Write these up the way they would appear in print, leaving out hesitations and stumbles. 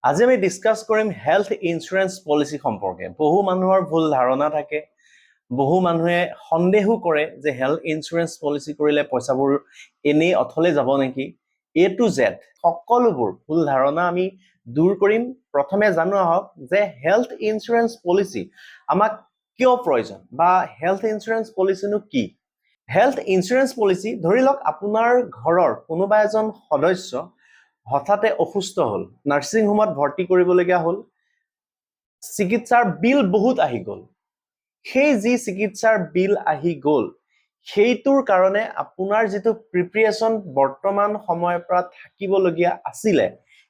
আজি আমি ডিসকাস কৰিম হেলথ ইন্সুৰেন্স পলিসি সম্পৰ্কে। বহু মানুহৰ ভুল ধাৰণা থাকে, বহু মানুহে সন্দেহো কৰে যে হেলথ ইন্সুৰেন্স পলিসি কৰিলে পইচাবোৰ এনেই অথলে যাব নেকি। A to Z সকলোবোৰ ভুল ধাৰণা আমি দূৰ কৰিম। প্ৰথমে জানো আহক যে হেলথ ইন্সুৰেন্স পলিসি আমাক কিয় প্ৰয়োজন বা হেলথ ইন্সুৰেন্স পলিসিনো কি। হেলথ ইন্সুৰেন্স পলিসি ধৰি লওক আপোনাৰ ঘৰৰ কোনোবা এজন সদস্য হঠাতে অসুস্থ হল, নাৰ্সিং হোমত ভৰ্তি কৰিবলগীয়া হল, চিকিৎসাৰ বিল বহুত আহি গল। সেই যি চিকিৎসাৰ বিল আহি গল সেইটোৰ কাৰণে আপোনাৰ যিটো প্ৰিপাৰেচন বৰ্তমান সময়ৰ পৰা থাকিবলগীয়া আছিলে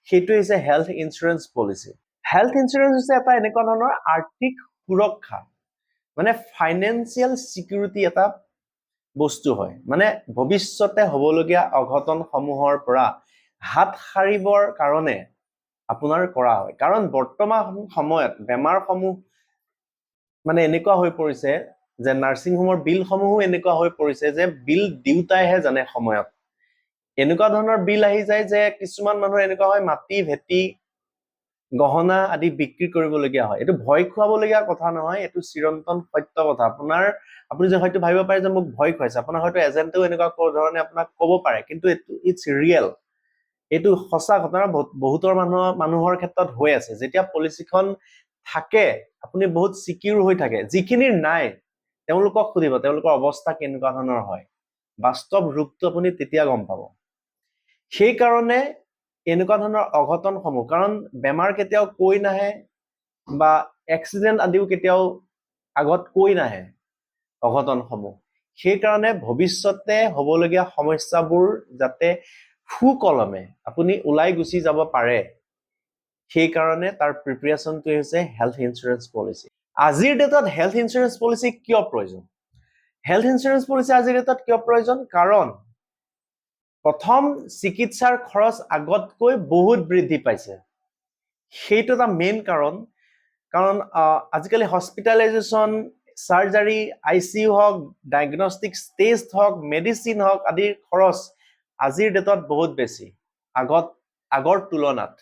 সেইটো হৈছে health insurance policy. Health insurance হৈছে এটা এনেকুৱা ধৰণৰ আৰ্থিক সুৰক্ষা, মানে ফাইনেন্সিয়েল সিকিউৰিটি এটা বস্তু হয়। মানে ভৱিষ্যতে হ'বলগীয়া অঘটন সমূহৰ পৰা হাত সাৰিবৰ কাৰণে আপোনাৰ কৰা হয়। কাৰণ বৰ্তমান সময়ত বেমাৰ সমূহ মানে এনেকুৱা হৈ পৰিছে যে নাৰ্সিং হোমৰ বিল সমূহো এনেকুৱা হৈ পৰিছে যে বিল দিউতাইহে জানে সময়ত। এনেকুৱা ধৰণৰ বিল আহি যায় যে কিছুমান মানুহৰ এনেকুৱা হয় মাটি ভেটি গহনা আদি বিক্ৰী কৰিবলগীয়া হয়। এইটো ভয় খুৱাবলগীয়া কথা নহয়, এইটো চিৰন্তন সত্য কথা। আপুনি যে হয়তো ভাবিব পাৰে যে মোক ভয় খুৱাইছে, আপোনাৰ হয়তো এজেন্টেও এনেকুৱা ধৰণে আপোনাক ক'ব পাৰে, কিন্তু ইটস ৰিয়েল। এইটো সঁচা ঘটনা বহুতৰ মানুহৰ ক্ষেত্ৰত হৈ আছে। যেতিয়া পলিচিখন থাকে আপুনি বহুত সিকিউৰ হৈ থাকে। যিখিনিৰ নাই তেওঁলোকক সুধিব তেওঁলোকৰ অৱস্থা কেনেকুৱা ধৰণৰ হয়, বাস্তৱ ৰূপটো আপুনি তেতিয়া গম পাব। সেই কাৰণে এনেকুৱা ধৰণৰ অঘটন সমূহ, কাৰণ বেমাৰ কেতিয়াও কৈ নাহে বা এক্সিডেন্ট আদিও কেতিয়াও আগত কৈ নাহে অঘটন সমূহ। সেই কাৰণে ভৱিষ্যতে হ'বলগীয়া সমস্যাবোৰ যাতে সুকলমে আপুনি ওলাই গুচি যাব পাৰে, সেই কাৰণে তাৰ প্ৰিপাৰেচনটো হৈছে হেলথ ইন্সুৰেন্স পলিসি। আজিৰ ডেটত হেলথ ইন্সুৰেন্স পলিসি কিয় প্ৰয়োজন? হেলথ ইন্সুৰেন্স পলিসি আজিৰ ডেটত কিয় প্ৰয়োজন? কাৰণ প্ৰথম চিকিৎসাৰ খৰচ আগতকৈ বহুত বৃদ্ধি পাইছে। সেইটো এটা মেইন কাৰণ। আজিকালি হস্পিটেলাইজেশ্যন, সাৰ্জাৰী, ICU হওক, ডায়াগনস্টিক টেষ্ট হওক, মেডিচিন হওক আদিৰ খৰচ আজিৰ ডেটত বহুত বেছি আগৰ তুলনাত।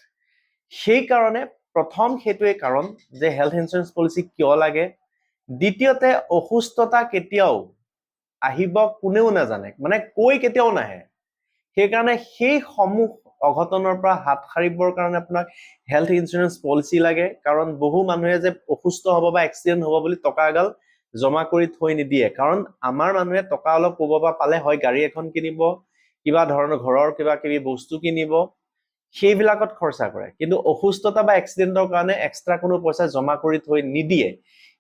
সেই কাৰণে প্ৰথম সেইটোৱে কাৰণ যে হেলথ ইন্সুৰেন্স পলিসি কিয় লাগে। দ্বিতীয়তে অসুস্থতা কেতিয়াও আহিব কোনেও নাজানে, মানে কৈ কেতিয়াও নাহে। সেইকাৰণে সেই সমূহ অঘটনৰ পৰা হাত সাৰিবৰ কাৰণে আপোনাক হেলথ ইন্সুৰেন্স পলিসি লাগে। কাৰণ বহু মানুহে যে অসুস্থ হ'ব বা এক্সিডেন্ট হ'ব বুলি টকা এগাল জমা কৰি থৈ নিদিয়ে। কাৰণ আমাৰ মানুহে টকা অলপ ক'ব পৰা পালে হয় গাড়ী এখন কিনিব, কিবা ধৰণৰ ঘৰৰ কিবা কিবি বস্তু কিনিব, সেইবিলাকত খৰচা কৰে। কিন্তু অসুস্থতা বা এক্সিডেন্টৰ কাৰণে এক্সট্ৰা কোনো পইচা জমা কৰি থৈ নিদিয়ে।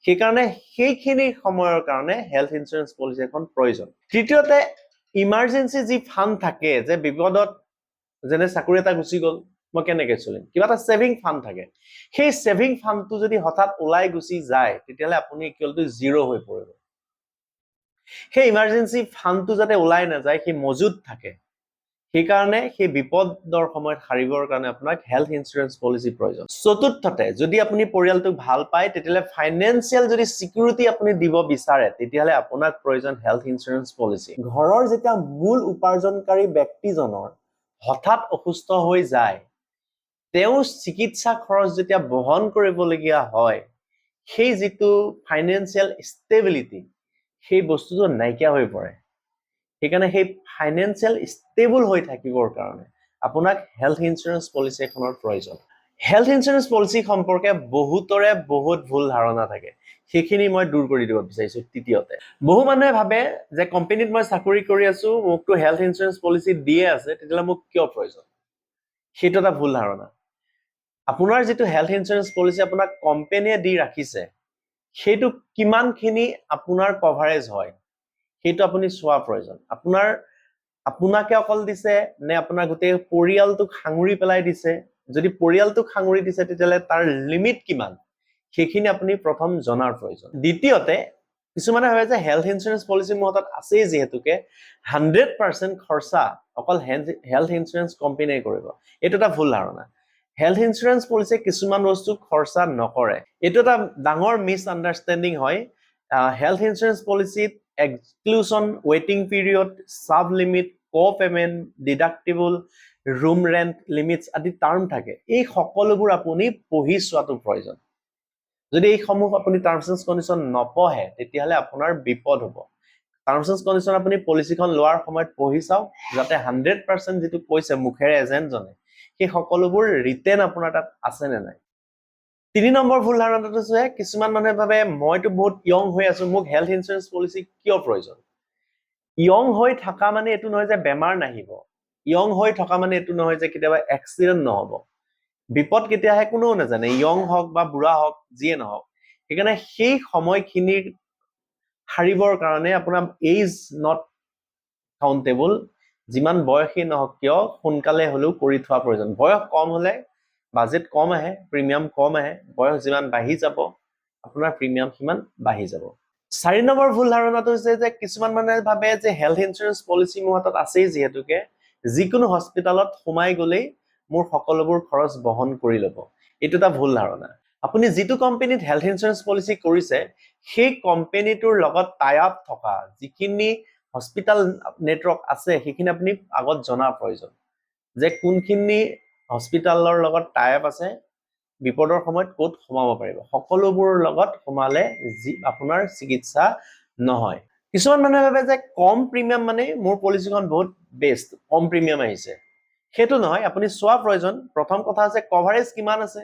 সেইকাৰণে সেইখিনি সময়ৰ কাৰণে হেলথ ইন্সুৰেন্স পলিসি এখন প্ৰয়োজন। তৃতীয়তে ইমাৰ্জেন্সি যি ফাণ্ড থাকে, যে বিপদত যেনে চাকৰি এটা গুচি গ'ল মই কেনেকে চলিম, কিবা এটা সেভিং ফাণ্ড থাকে। সেই সেভিং ফাণ্ডটো যদি হঠাৎ ওলাই গুচি যায় তেতিয়াহলে আপুনি ইকুৱেল টু জিৰ' হৈ পৰিব। সেই ইমাৰ্জেন্সি ফাণ্ডটো যাতে ওলাই নাযায়, সেই মজুত থাকে। সেইকাৰণে সেই বিপদৰ সময়ত সাৰিবৰ কাৰণে আপোনাক হেলথ ইন্সুৰেন্স পলিসি প্ৰয়োজন। চতুৰ্থতে যদি আপুনি পৰিয়ালটোক ভাল পায় তেতিয়াহলে ফাইনেন্সিয়েল যদি সিকিউৰিটি আপুনি দিব বিচাৰে তেতিয়াহলে আপোনাক প্ৰয়োজন হেলথ ইন্সুৰেন্স পলিসি। ঘৰৰ যেতিয়া মূল উপাৰ্জনকাৰী ব্যক্তিজনৰ হঠাৎ অসুস্থ হৈ যায়, তেওঁ চিকিৎসা খৰচ যেতিয়া বহন কৰিবলগীয়া হয়, সেই যিটো ফাইনেন্সিয়েল ষ্টেবিলিটি সেই বস্তুটো নাইকিয়া হৈ পৰে। সেইকাৰণে সেই ফাইনেন্সিয়েল ষ্টেবল হৈ থাকিবৰ কাৰণে আপোনাক হেলথ ইন্সুৰেন্স পলিসি এখনৰ প্ৰয়োজন। হেলথ ইন্সুৰেন্স পলিসি সম্পৰ্কে বহুতৰে বহুত ভুল ধাৰণা থাকে, সেইখিনি মই দূৰ কৰি দিব বিচাৰিছো। তৃতীয়তে বহু মানুহে ভাবে যে কোম্পানীত মই চাকৰি কৰি আছো, মোকতো হেলথ ইন্সুৰেন্স পলিসি দিয়ে আছে, তেতিয়াহলে মোক কিয় প্ৰয়োজন। সেইটো এটা ভুল ধাৰণা। আপোনাৰ যিটো হেলথ ইন্সুৰেন্স পলিসি আপোনাক কোম্পানীয়ে দি ৰাখিছে সেইটো কিমানখিনি আপোনাৰ কভাৰেজ হয় সেইটো আপুনি চোৱা প্ৰয়োজন। আপোনাকে অকল দিছে নে আপোনাৰ গোটেই পৰিয়ালটোক সাঙুৰি পেলাই দিছে। যদি পৰিয়ালটোক সাঙুৰি দিছে তেতিয়াহলে তাৰ লিমিট কিমান সেইখিনি আপুনি প্ৰথম জনাৰ প্ৰয়োজন। দ্বিতীয়তে কিছুমানে ভাবে যে হেলথ ইন্সুৰেন্স পলিসি মোৰ হাতত আছেই যিহেতুকে 100% খৰচা অকল হেলথ ইন্সুৰেন্স কোম্পানীয়ে কৰিব। এইটো এটা ভুল ধাৰণা। হেলথ ইন্সুৰেন্স পলিসি কিছুমান বস্তু খৰচা নকৰে, এইটো এটা ডাঙৰ মিছ আণ্ডাৰষ্টেণ্ডিং হয়। হেলথ ইন্সুৰেন্স পলিসিত এক্সক্লুশন, ৱেটিং period, sub limit, co payment, deductible, room rent limits আদি টাৰ্ম থাকে এই সকলোবোৰ আপুনি পঢ়ি চোৱাটো প্ৰয়োজন যদি এই সমূহ আপুনি টাৰ্মছ এণ্ড কণ্ডিশ্যন নপঢ়ে তেতিয়াহলে আপোনাৰ বিপদ হ'ব টাৰ্মছ এণ্ড কণ্ডিশ্যন আপুনি পলিচিখন লোৱাৰ সময়ত পঢ়ি চাওক যাতে 100% যেটো কৈছে মুখেৰে এজেন্টজনে সেই সকলোবোৰ ৰিটেন আপোনাৰ তাত আছে নে নাই 3 নম্বৰ ভুল ধাৰণাটো হৈছে কিছুমান মানুহে ভাবে মইতো বহুত ইয়ং হৈ আছো মোক হেল্থ ইন্সুৰেন্স পলিচি কিয় প্ৰয়োজন ইয়ং হৈ থকা মানে এটো নহয় যে বেমাৰ নাহিব ইয়ং হৈ থকা মানে এটো নহয় যে কেতিয়াবা এক্সিডেন্ট নহব বিপদ কেতিয়া আহে কোনো নাজানে ইয়ং হওক বা বুঢ়া হওক যিয়ে নহওক সেইকাৰণে সেই সময়খিনিৰ হাৰিবৰ কাৰণে আপোনাৰ এজ নট কাউন্টেবল যিমান বয়সী নহওক কিয় সোনকালে হলেও কৰি থোৱা প্ৰয়োজন বয়স কম হলে বাজেট কম আহে প্ৰিমিয়াম কম আহে বয়স যিমান বাঢ়ি যাব আপোনাৰ প্ৰিমিয়াম সিমান বাঢ়ি যাব 4 নম্বৰ ভুল ধাৰণাটো হৈছে যে কিছুমান মানুহে ভাবে যে হেল্থ ইন্সুৰেন্স পলিচি মোৰ হাতত আছেই যিহেতুকে যিকোনো হস্পিটালত সোমাই গলেই মোৰ সকলোবোৰ খৰচ বহন কৰি ল'ব এইটো এটা ভুল ধাৰণা আপুনি যিটো কোম্পানীত হেল্থ ইন্সুৰেন্স পলিচি কৰিছে সেই কোম্পানীটোৰ লগত টাই আপ থকা যিখিনি হস্পিটাল নেটৱৰ্ক আছে সেইখিনি আপুনি আগত জনা প্ৰয়োজন যে কোনখিনি হস্পিটালৰ লগত টাই আপ আছে বিপদৰ সময়ত ক'ত সোমাব পাৰিব সকলোবোৰ লগত সোমালে আপোনাৰ চিকিৎসা নহয় কিছুমান মানুহে ভাবে যে কম প্ৰিমিয়াম মানে মোৰ পলিচিখন বহুত বেষ্ট কম প্ৰিমিয়াম আহিছে হেতু নহয় আপুনি সোৱা প্ৰয়োজন প্ৰথম কথা আছে কভাৰেজ কিমান আছে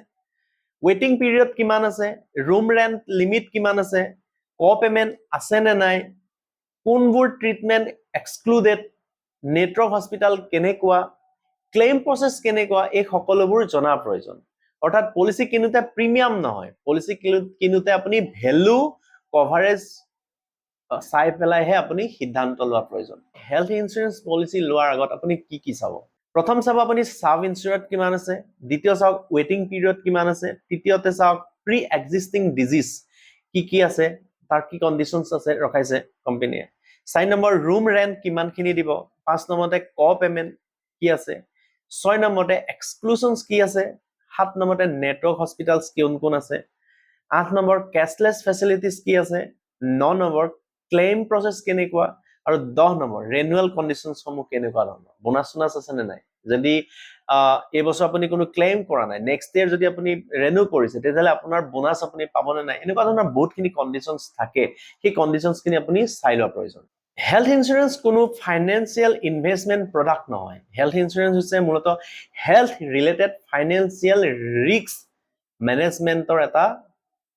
ৱেটিং পিৰিয়ড কিমান আছে ৰুম ৰেন্ট লিমিট কিমান আছে ক পেমেন্ট আছে নে নাই কোনবোৰ ট্ৰিটমেন্ট এক্সক্লুডেড নেটৱৰ্ক হস্পিটাল কেনেকুৱা ক্লেইম প্ৰসেস কেনেকুৱা এই সকলোবোৰ জনা প্ৰয়োজন অৰ্থাৎ পলিচি কিনুতে প্ৰিমিয়াম নহয় পলিচি কিনুতে আপুনি ভ্যালু কভাৰেজ চাই পেলাইহে আপুনি সিদ্ধান্ত লোৱা প্ৰয়োজন হেল্থ ইন্সুৰেন্স পলিচি লোৱাৰ আগত আপুনি কি চাব প্ৰথম চাব আপুনি সাব ইন্সুৰেন্স কিমান আছে দ্বিতীয় চাওক ৱেটিং পিৰিয়ড কিমান আছে তৃতীয়তে চাওক প্ৰি এক্সিস্টিং ডিজিজ কি আছে তাৰ কি কন্ডিশনস আছে ৰখাইছে কোম্পানীয়ে 4 নম্বৰ ৰুম ৰেন্ট কিমানখিনি দিব 5 নম্বৰতে ক পেমেন্ট কি আছে 6 নম্বৰতে এক্সক্লুশনস কি আছে 7 নম্বৰতে নেটৱৰ্ক হস্পিটালস কোন আছে 8 নম্বৰ কেশলেস ফেসিলিটিজ কি আছে 9 নম্বৰ ক্লেইম প্ৰসেস কেনেকুৱা আৰু 10 নম্বৰ ৰেনুৱেল কন্ডিশনস সমূহ কেনেকুৱা ধৰণৰ বোনাস আছে নে নাই যদি এই বছৰ আপুনি কোনো ক্লেইম কৰা নাই নেক্সট ইয়াৰ যদি আপুনি ৰেনু কৰিছে তেতিয়াহলে আপোনাৰ বোনাস আপুনি পাবনে নাই এনেকুৱা ধৰণৰ বহুতখিনি কন্ডিশনস থাকে সেই কন্ডিশনস খিনি আপুনি চাই লোৱা প্ৰয়োজন হেল্থ ইন্সুৰেন্স কোনো ফাইনেন্সিয়েল ইনভেষ্টমেন্ট প্ৰডাক্ট নহয় হেল্থ ইন্সুৰেন্স হৈছে মূলত হেল্থ ৰিলেটেড ফাইনেন্সিয়েল ৰিস্ক মেনেজমেন্টৰ এটা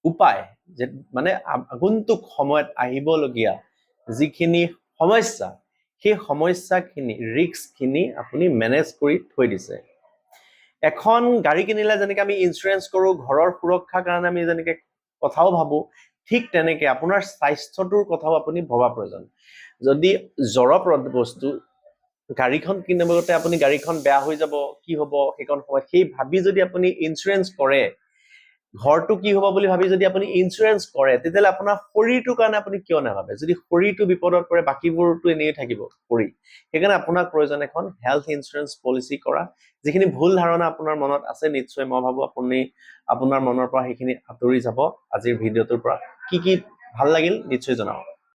উপায় যে মানে আগন্তুক সময়ত আহিবলগীয়া যিখিনি সমস্যা সেই সমস্যাখিনি ৰিস্কখিনি আপুনি মেনেজ কৰি থৈ দিছে এখন গাড়ী কিনিলে যেনেকৈ আমি ইন্সুৰেন্স কৰো ঘৰৰ সুৰক্ষাৰ কাৰণে আমি যেনেকৈ কথাও ভাবো ঠিক তেনেকৈ আপোনাৰ স্বাস্থ্যটোৰ কথাও আপুনি ভবা প্ৰয়োজন যদি জড়প্ৰদ বস্তু গাড়ীখন কিনিবতে আপুনি গাড়ীখন বেয়া হৈ যাব কি হ'ব সেইখন সময় সেই ভাবি যদি আপুনি ইন্সুৰেন্স কৰে ঘৰটো কি হ'ব বুলি ভাবি যদি আপুনি ইন্সুৰেন্স কৰে তেতিয়ালে আপোনাৰ শৰীৰটোৰ কাৰণে আপুনি কিয় নাভাবে যদি শৰীৰটো বিপদত পৰে বাকিবোৰটো এনেই থাকিব শৰীৰ সেইকাৰণে আপোনাক প্ৰয়োজন এখন হেল্থ ইন্সুৰেন্স পলিচি কৰা যিখিনি ভুল ধাৰণা আপোনাৰ মনত আছে নিশ্চয় মই ভাবো আপুনি আপোনাৰ মনৰ পৰা সেইখিনি আঁতৰি যাব আজিৰ ভিডিঅ'টোৰ পৰা কি ভাল লাগিল নিশ্চয় জনাওক